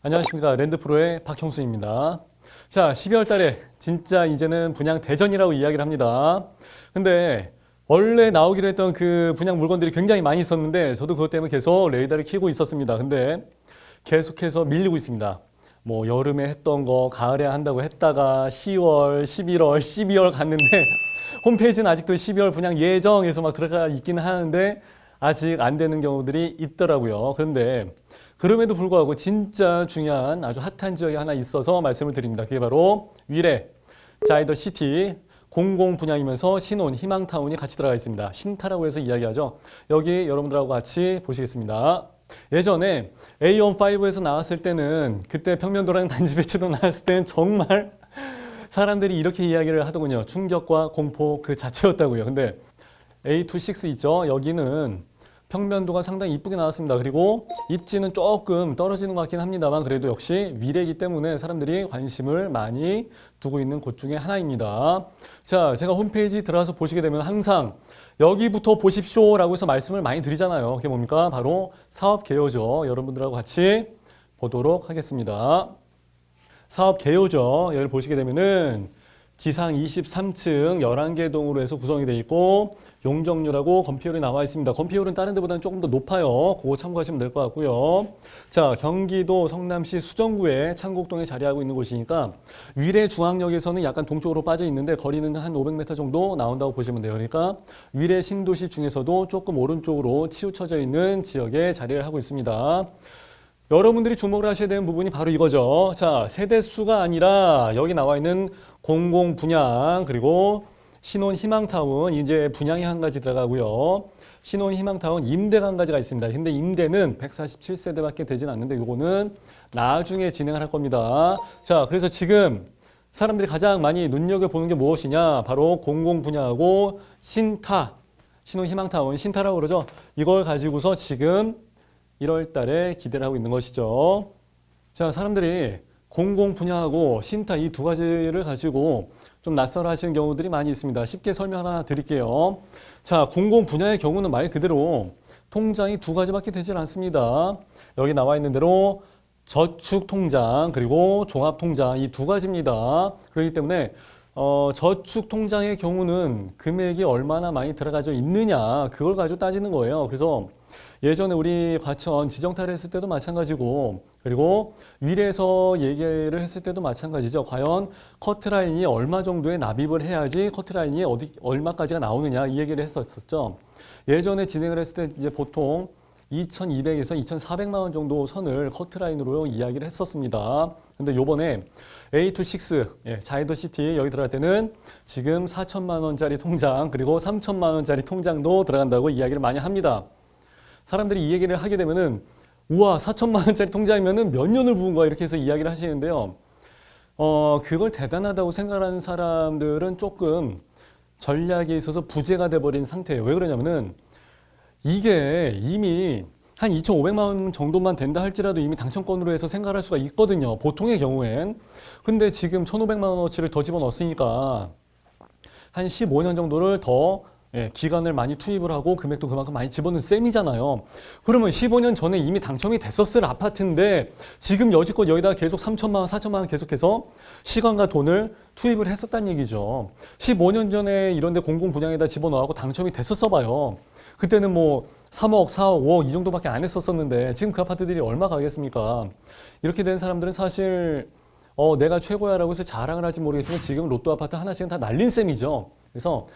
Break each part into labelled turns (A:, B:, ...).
A: 안녕하십니까. 랜드프로의 박형수입니다. 자, 12월 달에 진짜 이제는 분양 대전이라고 이야기를 합니다. 근데 원래 나오기로 했던 그 분양 물건들이 굉장히 많이 있었는데 저도 그것 때문에 계속 레이더를 켜고 있었습니다. 근데 계속해서 밀리고 있습니다. 뭐 여름에 했던 거 가을에 한다고 했다가 10월, 11월, 12월 갔는데 홈페이지는 아직도 12월 분양 예정에서 막 들어가 있기는 하는데 아직 안 되는 경우들이 있더라고요. 그런데 그럼에도 불구하고 진짜 중요한 아주 핫한 지역이 하나 있어서 말씀을 드립니다. 그게 바로 위례 자이더 시티 공공 분양이면서 신혼 희망타운이 같이 들어가 있습니다. 신타라고 해서 이야기하죠. 여기 여러분들하고 같이 보시겠습니다. 예전에 A15에서 나왔을 때는 그때 평면도랑 단지 배치도 나왔을 때는 정말 사람들이 이렇게 이야기를 하더군요. 충격과 공포 그 자체였다고요. 근데 A26 있죠. 여기는 평면도가 상당히 이쁘게 나왔습니다. 그리고 입지는 조금 떨어지는 것 같긴 합니다만 그래도 역시 위례이기 때문에 사람들이 관심을 많이 두고 있는 곳 중에 하나입니다. 자, 제가 홈페이지 들어가서 보시게 되면 항상 여기부터 보십시오라고 해서 말씀을 많이 드리잖아요. 그게 뭡니까? 바로 사업 개요죠. 여러분들하고 같이 보도록 하겠습니다. 사업 개요죠. 여기를 보시게 되면은 지상 23층 11개 동으로 해서 구성이 되어 있고 용적률하고 건폐율이 나와 있습니다. 건폐율은 다른 데보다는 조금 더 높아요. 그거 참고하시면 될 것 같고요. 자, 경기도 성남시 수정구에 창곡동에 자리하고 있는 곳이니까 위례 중앙역에서는 약간 동쪽으로 빠져 있는데 거리는 한 500m 정도 나온다고 보시면 돼요. 그러니까 위례 신도시 중에서도 조금 오른쪽으로 치우쳐져 있는 지역에 자리를 하고 있습니다. 여러분들이 주목을 하셔야 되는 부분이 바로 이거죠. 자, 세대수가 아니라 여기 나와 있는 공공 분양 그리고 신혼 희망타운 이제 분양이 한 가지 들어가고요. 신혼 희망타운 임대가 한 가지가 있습니다. 근데 임대는 147세대밖에 되진 않는데 이거는 나중에 진행을 할 겁니다. 자, 그래서 지금 사람들이 가장 많이 눈여겨보는 게 무엇이냐? 바로 공공 분양하고 신타, 신혼 희망타운 신타라고 그러죠. 이걸 가지고서 지금 1월 달에 기대를 하고 있는 것이죠. 자, 사람들이 공공 분양하고 신타 이 두 가지를 가지고 좀 낯설어 하시는 경우들이 많이 있습니다. 쉽게 설명 하나 드릴게요. 자, 공공 분양의 경우는 말 그대로 통장이 두 가지밖에 되질 않습니다. 여기 나와 있는 대로 저축통장 그리고 종합통장 이 두 가지입니다. 그렇기 때문에 저축통장의 경우는 금액이 얼마나 많이 들어가져 있느냐 그걸 가지고 따지는 거예요. 그래서 예전에 우리 과천 지정타를 했을 때도 마찬가지고 그리고 위례에서 얘기를 했을 때도 마찬가지죠. 과연 커트라인이 얼마 정도의 납입을 해야지 커트라인이 얼마까지가 나오느냐 이 얘기를 했었죠. 예전에 진행을 했을 때 이제 보통 2,200에서 2,400만 원 정도 선을 커트라인으로 이야기를 했었습니다. 근데 요번에 A26 자이더 시티 여기 들어갈 때는 지금 4천만 원짜리 통장 그리고 3천만 원짜리 통장도 들어간다고 이야기를 많이 합니다. 사람들이 이 얘기를 하게 되면은 우와 4천만 원짜리 통장이면은 몇 년을 부은 거야 이렇게 해서 이야기를 하시는데요. 그걸 대단하다고 생각하는 사람들은 조금 전략에 있어서 부재가 돼버린 상태예요. 왜 그러냐면은 이게 이미 한 2,500만 원 정도만 된다 할지라도 이미 당첨권으로 해서 생각할 수가 있거든요. 보통의 경우엔. 근데 지금 1,500만 원어치를 더 집어넣었으니까 한 15년 정도를 더 기간을 많이 투입을 하고 금액도 그만큼 많이 집어넣은 셈이잖아요. 그러면 15년 전에 이미 당첨이 됐었을 아파트인데 지금 여지껏 여기다가 계속 3천만 원, 4천만 원 계속해서 시간과 돈을 투입을 했었다는 얘기죠. 15년 전에 이런 데 공공 분양에다 집어넣어갖고 당첨이 됐었어 봐요. 그때는 뭐 3억, 4억, 5억 이 정도밖에 안 했었었는데 지금 그 아파트들이 얼마 가겠습니까? 이렇게 된 사람들은 사실 내가 최고야라고 해서 자랑을 할지 모르겠지만 지금 로또 아파트 하나씩은 다 날린 셈이죠. 그래서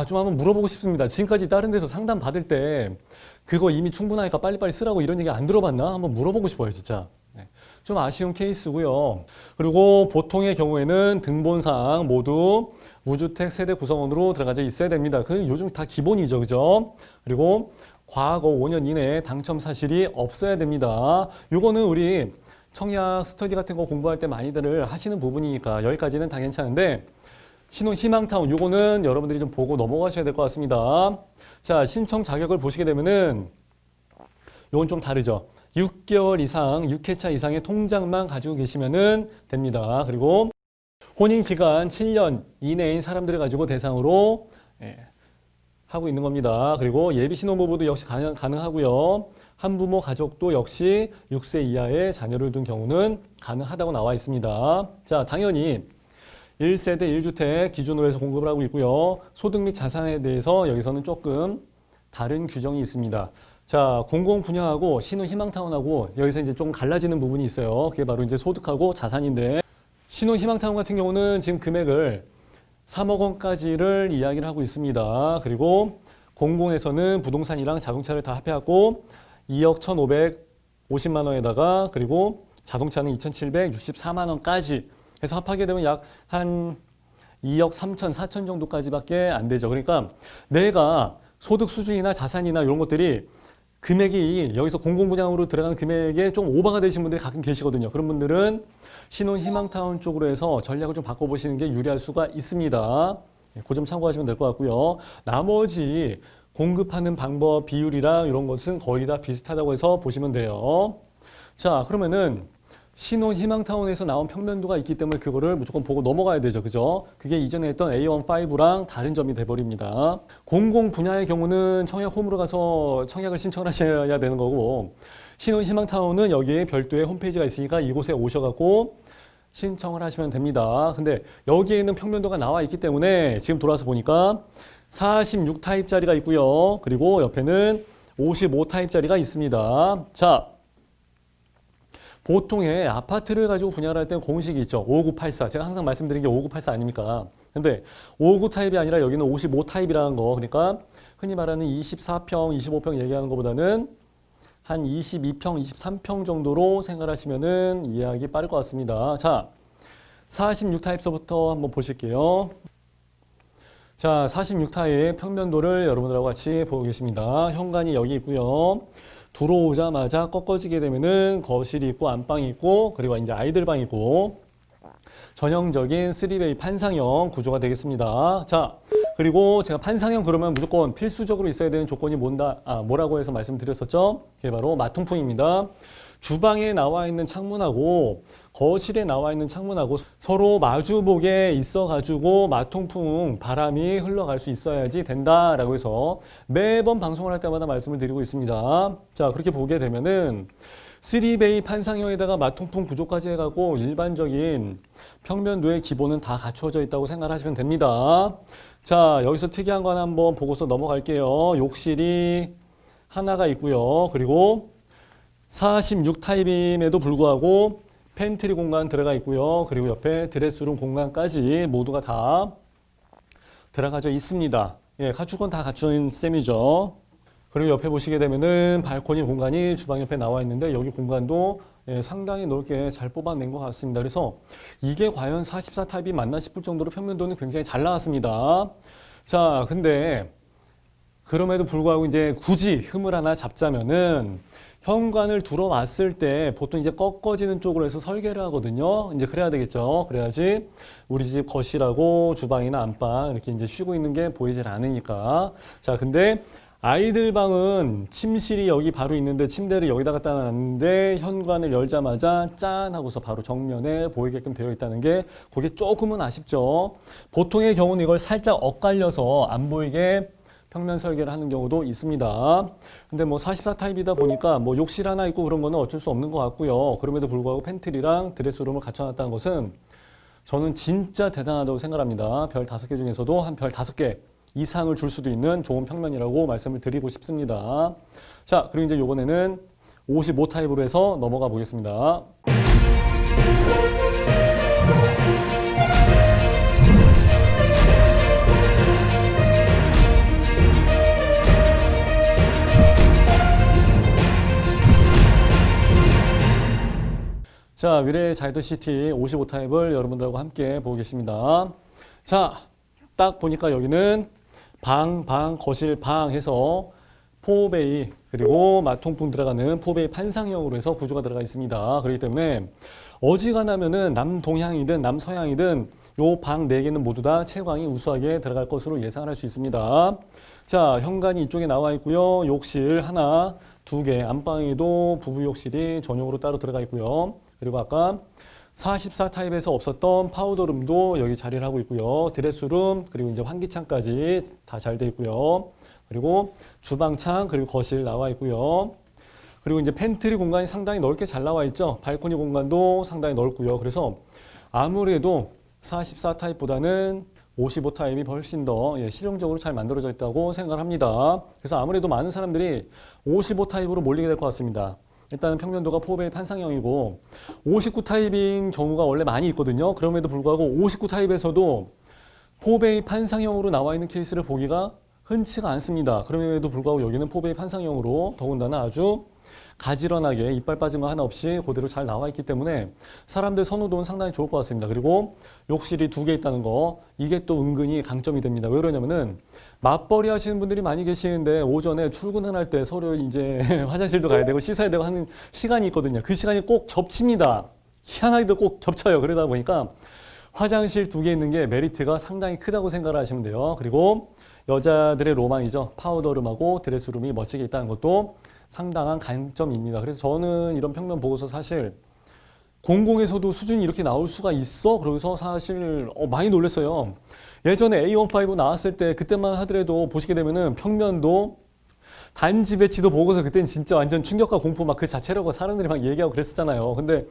A: 좀 한번 물어보고 싶습니다. 지금까지 다른 데서 상담 받을 때 그거 이미 충분하니까 빨리빨리 쓰라고 이런 얘기 안 들어봤나? 한번 물어보고 싶어요, 진짜. 좀 아쉬운 케이스고요. 그리고 보통의 경우에는 등본상 모두 무주택 세대 구성원으로 들어가져 있어야 됩니다. 그 요즘 다 기본이죠, 그죠? 그리고 과거 5년 이내에 당첨 사실이 없어야 됩니다. 요거는 우리 청약 스터디 같은 거 공부할 때 많이들 하시는 부분이니까 여기까지는 다 괜찮은데 신혼 희망타운 요거는 여러분들이 좀 보고 넘어가셔야 될 것 같습니다. 자, 신청 자격을 보시게 되면은 이건 좀 다르죠. 6개월 이상, 6회차 이상의 통장만 가지고 계시면은 됩니다. 그리고 혼인기간 7년 이내인 사람들을 가지고 대상으로 하고 있는 겁니다. 그리고 예비 신혼부부도 역시 가능하고요. 한부모 가족도 역시 6세 이하의 자녀를 둔 경우는 가능하다고 나와 있습니다. 자, 당연히 1세대 1주택 기준으로 해서 공급을 하고 있고요. 소득 및 자산에 대해서 여기서는 조금 다른 규정이 있습니다. 자, 공공 분양하고 신혼 희망타운하고 여기서 이제 좀 갈라지는 부분이 있어요. 그게 바로 이제 소득하고 자산인데 신혼 희망타운 같은 경우는 지금 금액을 3억 원까지를 이야기를 하고 있습니다. 그리고 공공에서는 부동산이랑 자동차를 다 합해갖고 2억 1,550만 원에다가 그리고 자동차는 2,764만 원까지 해서 합하게 되면 약 한 2억 3천, 4천 정도까지밖에 안 되죠. 그러니까 내가 소득 수준이나 자산이나 이런 것들이 금액이 여기서 공공분양으로 들어가는 금액에 좀 오버가 되신 분들이 가끔 계시거든요. 그런 분들은 신혼 희망타운 쪽으로 해서 전략을 좀 바꿔보시는 게 유리할 수가 있습니다. 그 점 참고하시면 될 것 같고요. 나머지 공급하는 방법, 비율이랑 이런 것은 거의 다 비슷하다고 해서 보시면 돼요. 자, 그러면은 신혼 희망타운에서 나온 평면도가 있기 때문에 그거를 무조건 보고 넘어가야 되죠. 그죠? 그게 이전에 했던 A15랑 다른 점이 돼버립니다. 공공 분야의 경우는 청약 홈으로 가서 청약을 신청을 하셔야 되는 거고 신혼 희망타운은 여기에 별도의 홈페이지가 있으니까 이곳에 오셔갖고 신청을 하시면 됩니다. 근데 여기에 있는 평면도가 나와 있기 때문에 지금 돌아서 보니까 46타입짜리가 있고요. 그리고 옆에는 55타입짜리가 있습니다. 자, 보통의 아파트를 가지고 분양을 할 때는 공식이 있죠. 5984. 제가 항상 말씀드린 게 5984 아닙니까? 근데 59 타입이 아니라 여기는 55 타입이라는 거. 그러니까 흔히 말하는 24평, 25평 얘기하는 것보다는 한 22평, 23평 정도로 생각하시면은 이해하기 빠를 것 같습니다. 자, 46 타입서부터 한번 보실게요. 자, 46 타입 평면도를 여러분들하고 같이 보고 계십니다. 현관이 여기 있고요. 들어오자마자 꺾어지게 되면은 거실이 있고 안방이 있고 그리고 이제 아이들 방이 있고 전형적인 3베이 판상형 구조가 되겠습니다. 자, 그리고 제가 판상형 그러면 무조건 필수적으로 있어야 되는 조건이 뭐라고 해서 말씀드렸었죠? 그게 바로 마통풍입니다. 주방에 나와 있는 창문하고 거실에 나와 있는 창문하고 서로 마주보게 있어가지고 마통풍 바람이 흘러갈 수 있어야지 된다라고 해서 매번 방송을 할 때마다 말씀을 드리고 있습니다. 자, 그렇게 보게 되면은 3베이 판상형에다가 마통풍 구조까지 해가고 일반적인 평면도의 기본은 다 갖추어져 있다고 생각하시면 됩니다. 자, 여기서 특이한 거 하나 한번 보고서 넘어갈게요. 욕실이 하나가 있고요. 그리고 46 타입임에도 불구하고 팬트리 공간 들어가 있고요. 그리고 옆에 드레스룸 공간까지 모두가 다 들어가져 있습니다. 예, 갖출 건 다 갖춘 셈이죠. 그리고 옆에 보시게 되면은 발코니 공간이 주방 옆에 나와 있는데 여기 공간도 상당히 넓게 잘 뽑아낸 것 같습니다. 그래서 이게 과연 44 타입이 맞나 싶을 정도로 평면도는 굉장히 잘 나왔습니다. 자, 근데 그럼에도 불구하고 이제 굳이 흠을 하나 잡자면은 현관을 들어왔을 때 보통 이제 꺾어지는 쪽으로 해서 설계를 하거든요. 이제 그래야 되겠죠. 그래야지 우리 집 거실하고 주방이나 안방 이렇게 이제 쉬고 있는 게 보이질 않으니까. 자, 근데 아이들 방은 침실이 여기 바로 있는데 침대를 여기다 갖다 놨는데 현관을 열자마자 짠 하고서 바로 정면에 보이게끔 되어 있다는 게 그게 조금은 아쉽죠. 보통의 경우는 이걸 살짝 엇갈려서 안 보이게 평면 설계를 하는 경우도 있습니다. 근데 뭐 44 타입이다 보니까 뭐 욕실 하나 있고 그런 거는 어쩔 수 없는 것 같고요. 그럼에도 불구하고 팬트리랑 드레스룸을 갖춰놨다는 것은 저는 진짜 대단하다고 생각합니다. 별 5개 중에서도 한 별 5개 이상을 줄 수도 있는 좋은 평면이라고 말씀을 드리고 싶습니다. 자, 그리고 이제 이번에는 55 타입으로 해서 넘어가 보겠습니다. 자, 위례 자이더시티 55 타입을 여러분들하고 함께 보고 계십니다. 자, 딱 보니까 여기는 방, 거실, 방 해서 4베이 그리고 마통풍 들어가는 4베이 판상형으로 해서 구조가 들어가 있습니다. 그렇기 때문에 어지간하면은 남동향이든 남서향이든 요 방 4개는 모두 다 채광이 우수하게 들어갈 것으로 예상을 할 수 있습니다. 자, 현관이 이쪽에 나와 있고요. 욕실 하나, 두 개, 안방에도 부부 욕실이 전용으로 따로 들어가 있고요. 그리고 아까 44 타입에서 없었던 파우더룸도 여기 자리를 하고 있고요. 드레스룸, 그리고 이제 환기창까지 다 잘 돼 있고요. 그리고 주방창, 그리고 거실 나와 있고요. 그리고 이제 팬트리 공간이 상당히 넓게 잘 나와 있죠. 발코니 공간도 상당히 넓고요. 그래서 아무래도 44 타입보다는 55 타입이 훨씬 더 실용적으로 잘 만들어져 있다고 생각을 합니다. 그래서 아무래도 많은 사람들이 55 타입으로 몰리게 될 것 같습니다. 일단은 평면도가 4베이 판상형이고 59 타입인 경우가 원래 많이 있거든요. 그럼에도 불구하고 59 타입에서도 4베이 판상형으로 나와 있는 케이스를 보기가 흔치가 않습니다. 그럼에도 불구하고 여기는 4베이 판상형으로 더군다나 아주 가지런하게 이빨 빠진 거 하나 없이 그대로 잘 나와 있기 때문에 사람들 선호도는 상당히 좋을 것 같습니다. 그리고 욕실이 2개 있다는 거, 이게 또 은근히 강점이 됩니다. 왜 그러냐면은 맞벌이 하시는 분들이 많이 계시는데 오전에 출근을 할 때 서로 이제 화장실도 가야 되고 씻어야 되고 하는 시간이 있거든요. 그 시간이 꼭 겹칩니다. 희한하게도 꼭 겹쳐요. 그러다 보니까 화장실 2개 있는 게 메리트가 상당히 크다고 생각을 하시면 돼요. 그리고 여자들의 로망이죠. 파우더룸하고 드레스룸이 멋지게 있다는 것도 상당한 강점입니다. 그래서 저는 이런 평면 보고서 사실 공공에서도 수준이 이렇게 나올 수가 있어? 그러고서 사실 많이 놀랐어요. 예전에 A15 나왔을 때 그때만 하더라도 보시게 되면은 평면도 단지 배치도 보고서 그때는 진짜 완전 충격과 공포 막 그 자체라고 사람들이 막 얘기하고 그랬었잖아요. 근데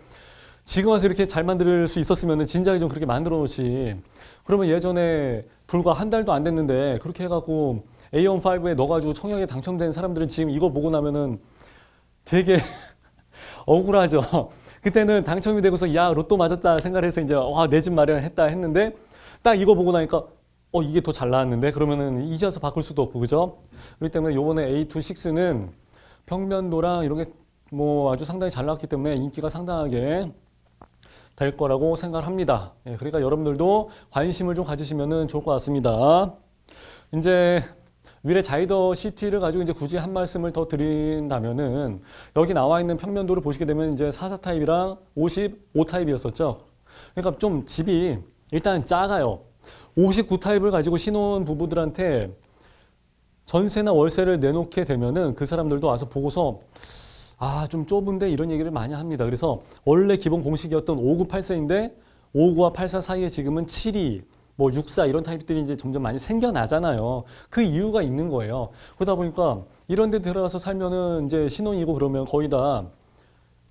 A: 지금 와서 이렇게 잘 만들 수 있었으면 진작에 좀 그렇게 만들어 놓지. 그러면 예전에 불과 한 달도 안 됐는데 그렇게 해갖고 A15에 넣어가지고 청약에 당첨된 사람들은 지금 이거 보고 나면은 되게 억울하죠. 그때는 당첨이 되고서 야 로또 맞았다 생각을 해서 이제 와 내 집 마련했다 했는데 딱 이거 보고 나니까 이게 더 잘 나왔는데 그러면은 이제 와서 바꿀 수도 없고 그죠? 그렇기 때문에 요번에 A26는 평면도랑 이런 게 뭐 아주 상당히 잘 나왔기 때문에 인기가 상당하게 될 거라고 생각을 합니다. 예, 그러니까 여러분들도 관심을 좀 가지시면 좋을 것 같습니다. 이제 위례 자이더 시티를 가지고 이제 굳이 한 말씀을 더 드린다면은 여기 나와 있는 평면도를 보시게 되면 이제 44 타입이랑 55 타입이었었죠. 그러니까 좀 집이 일단 작아요. 59 타입을 가지고 신혼 부부들한테 전세나 월세를 내놓게 되면은 그 사람들도 와서 보고서 좀 좁은데 이런 얘기를 많이 합니다. 그래서 원래 기본 공식이었던 5984인데 59와 84 사이에 지금은 72, 뭐 64 이런 타입들이 이제 점점 많이 생겨나잖아요. 그 이유가 있는 거예요. 그러다 보니까 이런 데 들어가서 살면은 이제 신혼이고 그러면 거의 다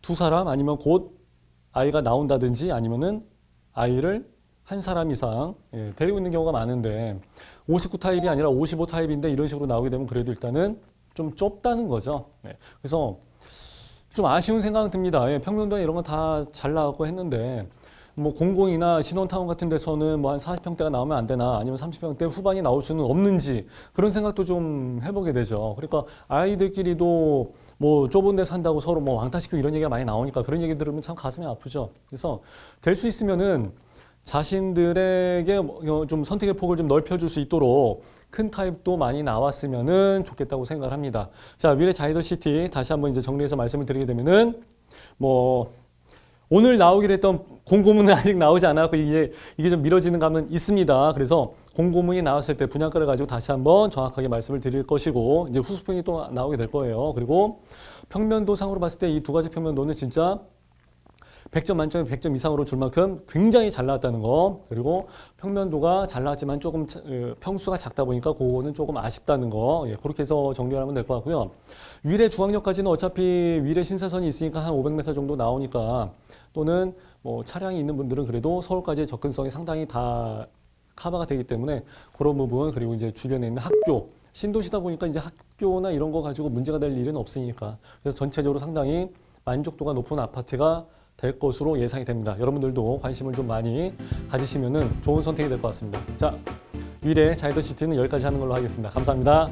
A: 두 사람 아니면 곧 아이가 나온다든지 아니면은 아이를 한 사람 이상 데리고 있는 경우가 많은데 59 타입이 아니라 55 타입인데 이런 식으로 나오게 되면 그래도 일단은 좀 좁다는 거죠. 그래서 좀 아쉬운 생각은 듭니다. 평면도나 이런 건 다 잘 나왔고 했는데 뭐 공공이나 신혼타운 같은 데서는 뭐 한 40평대가 나오면 안 되나 아니면 30평대 후반이 나올 수는 없는지 그런 생각도 좀 해보게 되죠. 그러니까 아이들끼리도 뭐 좁은 데 산다고 서로 뭐 왕따시키고 이런 얘기가 많이 나오니까 그런 얘기 들으면 참 가슴이 아프죠. 그래서 될 수 있으면은 자신들에게 좀 선택의 폭을 좀 넓혀줄 수 있도록 큰 타입도 많이 나왔으면은 좋겠다고 생각을 합니다. 자, 위례 자이더 시티 다시 한번 이제 정리해서 말씀을 드리게 되면은 뭐 오늘 나오기로 했던 공고문은 아직 나오지 않았고 이게 좀 미뤄지는 감은 있습니다. 그래서 공고문이 나왔을 때 분양가를 가지고 다시 한번 정확하게 말씀을 드릴 것이고 이제 후수평이 또 나오게 될 거예요. 그리고 평면도 상으로 봤을 때 이 두 가지 평면도는 진짜 100점 만점에 100점 이상으로 줄 만큼 굉장히 잘 나왔다는 거. 그리고 평면도가 잘 나왔지만 조금 평수가 작다 보니까 그거는 조금 아쉽다는 거. 그렇게 해서 정리하면 될 것 같고요. 위례 중앙역까지는 어차피 위례 신사선이 있으니까 한 500m 정도 나오니까 또는 뭐 차량이 있는 분들은 그래도 서울까지의 접근성이 상당히 다 커버가 되기 때문에 그런 부분 그리고 이제 주변에 있는 학교 신도시다 보니까 이제 학교나 이런 거 가지고 문제가 될 일은 없으니까 그래서 전체적으로 상당히 만족도가 높은 아파트가 될 것으로 예상이 됩니다. 여러분들도 관심을 좀 많이 가지시면 좋은 선택이 될 것 같습니다. 자, 위례 자이더 시티는 여기까지 하는 걸로 하겠습니다. 감사합니다.